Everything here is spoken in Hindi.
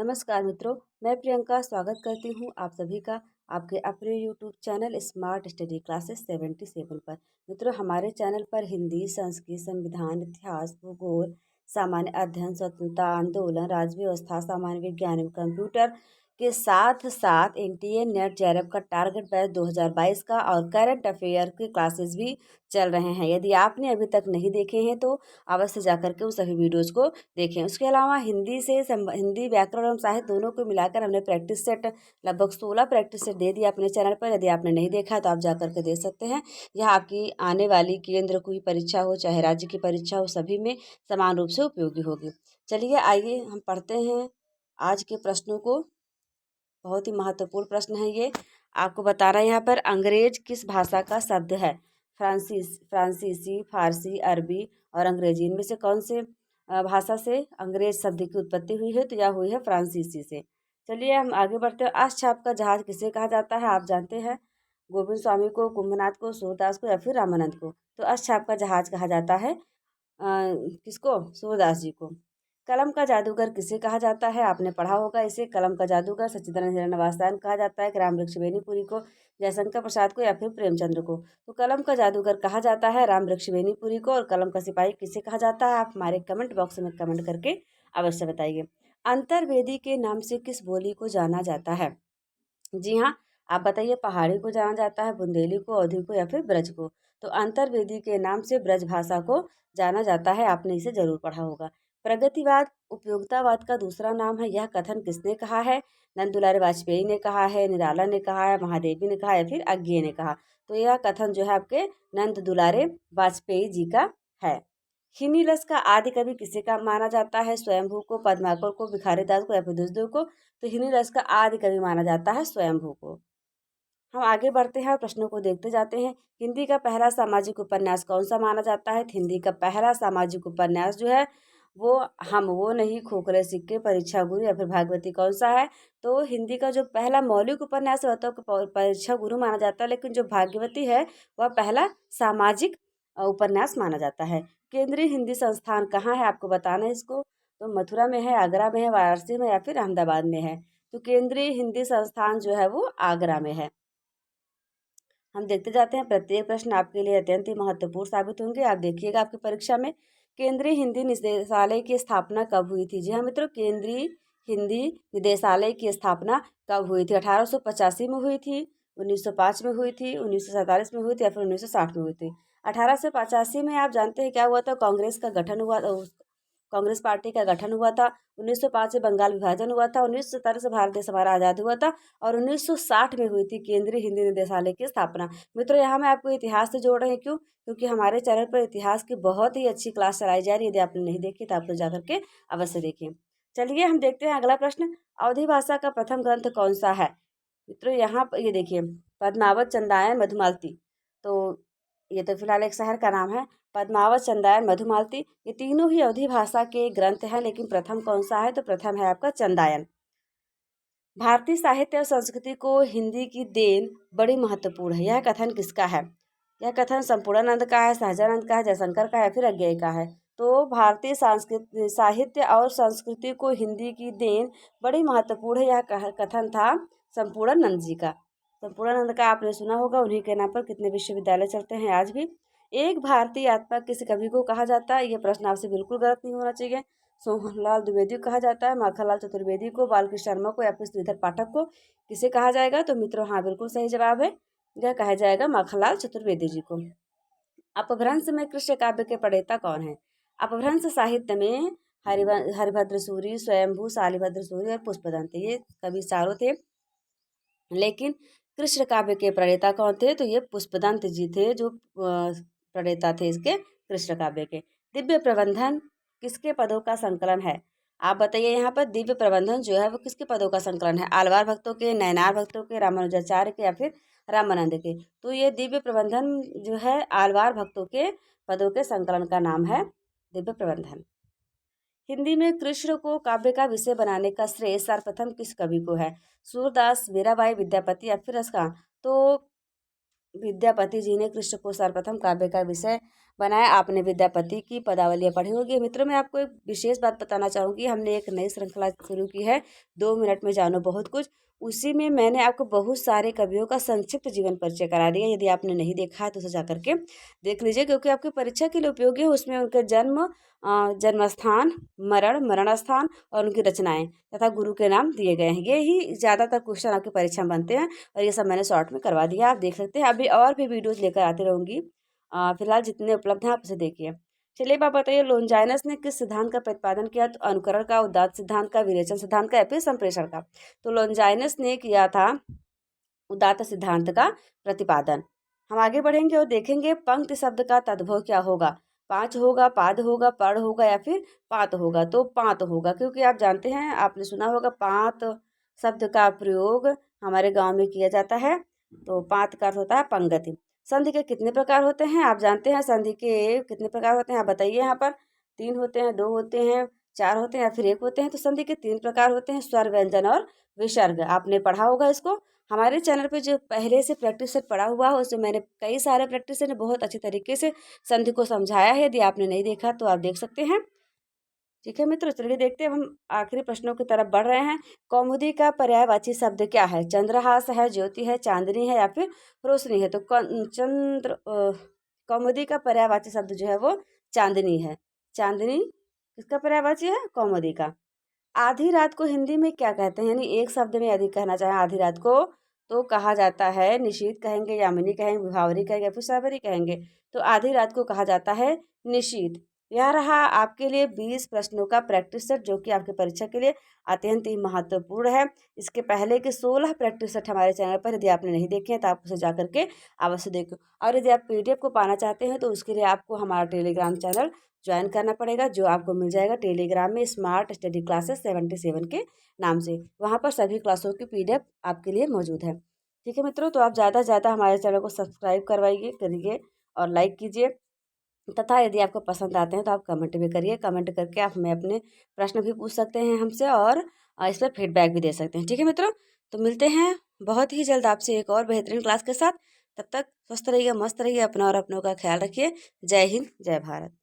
नमस्कार मित्रों, मैं प्रियंका स्वागत करती हूँ आप सभी का आपके अपने YouTube channel smart study classes 77 पर। मित्रों, हमारे चैनल पर हिंदी, संस्कृत, संविधान, इतिहास, भूगोल, सामान्य अध्ययन, स्वतंत्रता आंदोलन, राज्य व्यवस्था, सामान्य विज्ञान एवं कंप्यूटर के साथ साथ एनटीए नेट जेआरएफ का टारगेट बैच 2022 का और करंट अफेयर की क्लासेस भी चल रहे हैं। यदि आपने अभी तक नहीं देखे हैं तो अवश्य जाकर के उन सभी वीडियोज़ को देखें। उसके अलावा हिंदी व्याकरण एवं साहित्य दोनों को मिलाकर हमने प्रैक्टिस सेट लगभग 16 प्रैक्टिस सेट दे दिया अपने चैनल पर। यदि आपने नहीं देखा तो आप जाकर के देख सकते हैं। यह आपकी आने वाली केंद्र की परीक्षा हो चाहे राज्य की परीक्षा हो, सभी में समान रूप से उपयोगी होगी। चलिए आइए हम पढ़ते हैं आज के प्रश्नों को। बहुत ही महत्वपूर्ण प्रश्न है ये। आपको बता रहा है यहाँ पर, अंग्रेज किस भाषा का शब्द है? फ्रांसीसी, फारसी, अरबी और अंग्रेजी, इनमें से कौन से भाषा से अंग्रेज शब्द की उत्पत्ति हुई है? तो यह हुई है फ्रांसीसी से। चलिए हम आगे बढ़ते हैं। अष्टचाप का जहाज किसे कहा जाता है? आप जानते हैं, गोविंद स्वामी को, कुंभनाथ को, सूरदास को या फिर रामानंद को। तो अष्टचाप का जहाज कहा जाता है किसको? सूरदास जी को। कलम का जादूगर किसे कहा जाता है? आपने पढ़ा होगा इसे। कलम का जादूगर सच्चिदानंद हिरण्यवासन कहा जाता है, राम वृक्ष बेनीपुरी को, जयशंकर प्रसाद को या फिर प्रेमचंद्र को। तो कलम का जादूगर कहा जाता है राम वृक्ष बेनीपुरी को। और कलम का सिपाही किसे कहा जाता है? आप हमारे कमेंट बॉक्स में कमेंट करके अवश्य बताइए। अंतर्वेदी के नाम से किस बोली को जाना जाता है? जी हाँ, आप बताइए। पहाड़ी को जाना जाता है, बुंदेली को, अवधी को या फिर ब्रज को। तो अंतर्वेदी के नाम से ब्रज भाषा को जाना जाता है। आपने इसे जरूर पढ़ा होगा। प्रगतिवाद उपयोगितावाद का दूसरा नाम है। यह कथन किसने कहा है? नंद दुलारे वाजपेयी ने कहा है, निराला ने कहा है, महादेवी ने कहा है या फिर अज्ञे ने कहा। तो यह कथन जो है आपके नंद दुलारे वाजपेयी जी का है। हिनीरस का आदि कवि किसे का माना जाता है? स्वयंभू को, पद्माकर को, भिखारीदास को या फिर दुष्देव को। तो हिनीरस का आदि कवि माना जाता है स्वयंभू को। हम आगे बढ़ते हैं और प्रश्नों को देखते जाते हैं। हिंदी का पहला सामाजिक उपन्यास कौन सा माना जाता है? हिंदी का पहला सामाजिक उपन्यास जो है वो हम वो नहीं, खोखले सिक्के, परीक्षा गुरु या फिर भागवती, कौन सा है? तो हिंदी का जो पहला मौलिक उपन्यास है वह तो परीक्षा गुरु माना जाता है, लेकिन जो भाग्यवती है वह पहला सामाजिक उपन्यास माना जाता है। केंद्रीय हिंदी संस्थान कहाँ है? आपको बताना है इसको। तो मथुरा में है, आगरा में है, वाराणसी में या फिर अहमदाबाद में है। तो केंद्रीय हिंदी संस्थान जो है वो आगरा में है। हम देखते जाते हैं। प्रत्येक प्रश्न आपके लिए अत्यंत ही महत्वपूर्ण साबित होंगे। आप देखिएगा आपकी परीक्षा में। केंद्रीय हिंदी निदेशालय की स्थापना कब हुई थी? जी हाँ मित्रों, केंद्रीय हिंदी निदेशालय की स्थापना कब हुई थी? 1885 में हुई थी, 1905 में हुई थी, 1947 में हुई थी या फिर 1960 में हुई थी। 1885 में आप जानते हैं क्या हुआ था? कांग्रेस का गठन हुआ, कांग्रेस पार्टी का गठन हुआ था। 1905 से बंगाल विभाजन हुआ था। 1917 से भारत देश हमारा आज़ाद हुआ था। और 1960 में हुई थी केंद्रीय हिंदी निदेशालय की स्थापना। मित्रों, यहाँ मैं आपको इतिहास से जोड़ रहे हैं। क्यों? क्योंकि हमारे चैनल पर इतिहास की बहुत ही अच्छी क्लास चलाई जा रही है। यदि आपने नहीं देखी तो आप लोग जाकर के अवश्य देखें। चलिए हम देखते हैं अगला प्रश्न। अवधी भाषा का प्रथम ग्रंथ कौन सा है? मित्रों, यहाँ पर ये देखिए, पद्मावत, चंदायन, मधुमालती। तो ये तो फिलहाल एक शहर का नाम है। पद्मावत, चंदायन, मधुमालती, ये तीनों ही अवधी भाषा के ग्रंथ हैं, लेकिन प्रथम कौन सा है? तो प्रथम है आपका चंदायन। भारतीय साहित्य और संस्कृति को हिंदी की देन बड़ी महत्वपूर्ण है। यह कथन किसका है? यह कथन संपूर्णानंद का है, सहजानंद का है, जयशंकर का है या फिर अज्ञेय का है? तो भारतीय सांस्कृतिक साहित्य और संस्कृति को हिंदी की देन बड़ी महत्वपूर्ण है, यह कथन था संपूर्णानंद जी का। संपूर्णानंद का आपने सुना होगा। उन्हीं के नाम पर कितने विश्वविद्यालय चलते हैं आज भी। एक भारतीय आत्मा किस कवि को कहा जाता है? ये प्रश्न आपसे बिल्कुल गलत नहीं होना चाहिए। सोहनलाल द्विवेदी को कहा जाता है, माखनलाल चतुर्वेदी को, बालकृष्ण शर्मा को या फिर श्रीधर पाठक को। किसे कहा जाएगा? तो मित्रों, हाँ बिल्कुल सही जवाब है। यह कहा जाएगा माखनलाल चतुर्वेदी जी को। अपभ्रंश में कृष्ण काव्य के प्रणेता कौन है? अपभ्रंश साहित्य में हरिभद्र सूरि, स्वयंभू, शालिभद्र सूरि और पुष्पदंत, ये कवि चारों थे। लेकिन कृष्ण काव्य के प्रणेता कौन थे? तो ये पुष्पदंत जी थे जो प्रणेता थे इसके कृष्ण काव्य के। दिव्य प्रबंधन किसके पदों का संकलन है? आप बताइए। यहाँ पर दिव्य प्रबंधन जो है वो किसके पदों का संकलन है? आलवार भक्तों के, नयनार भक्तों के, रामानुजाचार्य के या फिर रामानंद के? तो ये दिव्य प्रबंधन जो है आलवार भक्तों के पदों के संकलन का नाम है दिव्य प्रबंधन। हिंदी में कृष्ण को काव्य का विषय बनाने का श्रेय सर्वप्रथम किस कवि को है? सूरदास, मीराबाई, विद्यापति या फिर रसखान? तो विद्यापति जी ने कृष्ण को सर्वप्रथम काव्य का विषय बनाया। आपने विद्यापति की पदावलियाँ पढ़ी होगी। मित्रों, मैं आपको एक विशेष बात बताना चाहूँगी। हमने एक नई श्रृंखला शुरू की है, 2 मिनट में जानो बहुत कुछ। उसी में मैंने आपको बहुत सारे कवियों का संक्षिप्त जीवन परिचय करा दिया। यदि आपने नहीं देखा है तो उसे जा करके देख लीजिए, क्योंकि आपकी परीक्षा के लिए उपयोगी है। उसमें उनके जन्म स्थान, मरण स्थान और उनकी रचनाएं तथा गुरु के नाम दिए गए हैं। ये ही ज़्यादातर क्वेश्चन आपकी परीक्षा में बनते हैं और ये सब मैंने शॉर्ट में करवा दिया, आप देख सकते हैं। अभी और भी वीडियोस लेकर आती रहूँगी। फिलहाल जितने उपलब्ध हैं आप उसे देखिए। चलिए आप बताइए, लोनजाइनस ने किस सिद्धांत का प्रतिपादन किया? तो अनुकरण का, उदात्त सिद्धांत का, विरेचन सिद्धांत का या फिर संप्रेषण का? तो लोनजाइनस ने किया था उदात्त सिद्धांत का प्रतिपादन। हम आगे बढ़ेंगे और देखेंगे पंक्ति शब्द का तद्भव क्या होगा। पांच होगा, पाद होगा, पढ़ होगा या फिर पात होगा? तो पात होगा, क्योंकि आप जानते हैं, आपने सुना होगा पात शब्द का प्रयोग हमारे गांव में किया जाता है। तो पात का अर्थ होता है पंगति। संधि के कितने प्रकार होते हैं? आप जानते हैं संधि के कितने प्रकार होते हैं? आप बताइए। यहाँ पर 3 होते हैं, 2 होते हैं, 4 होते हैं या फिर 1 होते हैं? तो संधि के 3 प्रकार होते हैं, स्वर, व्यंजन और विसर्ग। आपने पढ़ा होगा इसको। हमारे चैनल पे जो पहले से प्रैक्टिस सेट पड़ा हुआ है, उसमें मैंने कई सारे प्रैक्टिस सेट बहुत अच्छे तरीके से संधि को समझाया है। यदि आपने नहीं देखा तो आप देख सकते हैं। ठीक है मित्रों, चलिए देखते हैं, हम आखिरी प्रश्नों की तरफ बढ़ रहे हैं। कौमुदी का पर्यायवाची शब्द क्या है? चंद्रहास है, ज्योति है, चांदनी है या फिर रोशनी है? तो कौमुदी का पर्यायवाची शब्द जो है वो चांदनी है। चांदनी किसका पर्यायवाची है? कौमुदी का। आधी रात को हिंदी में क्या कहते हैं? यानी एक शब्द में यदि कहना चाहें आधी रात को, तो कहा जाता है निशीथ कहेंगे, यामिनी कहेंगे, विभावरी कहेंगे या फिर सावरी कहेंगे? तो आधी रात को कहा जाता है निशीथ। यह रहा आपके लिए 20 प्रश्नों का प्रैक्टिस सेट, जो कि आपकी परीक्षा के लिए अत्यंत ही महत्वपूर्ण है। इसके पहले के 16 प्रैक्टिस सेट हमारे चैनल पर, यदि आपने नहीं देखे हैं तो आप उसे जा करके अवश्य देखो। और यदि आप PDF को पाना चाहते हैं तो उसके लिए आपको हमारा टेलीग्राम चैनल ज्वाइन करना पड़ेगा, जो आपको मिल जाएगा टेलीग्राम में, स्मार्ट स्टडी क्लासेस 77 के नाम से। वहाँ पर सभी क्लासों की PDF आपके लिए मौजूद है। ठीक है मित्रों, तो आप ज़्यादा से ज़्यादा हमारे चैनल को सब्सक्राइब करिए और लाइक कीजिए, तथा यदि आपको पसंद आते हैं तो आप कमेंट भी करिए। कमेंट करके आप हमें अपने प्रश्न भी पूछ सकते हैं हमसे, और इस पर फीडबैक भी दे सकते हैं। ठीक है मित्रों, तो मिलते हैं बहुत ही जल्द आपसे एक और बेहतरीन क्लास के साथ। तब तक स्वस्थ रहिए, मस्त रहिए, अपना और अपनों का ख्याल रखिए। जय हिंद, जय भारत।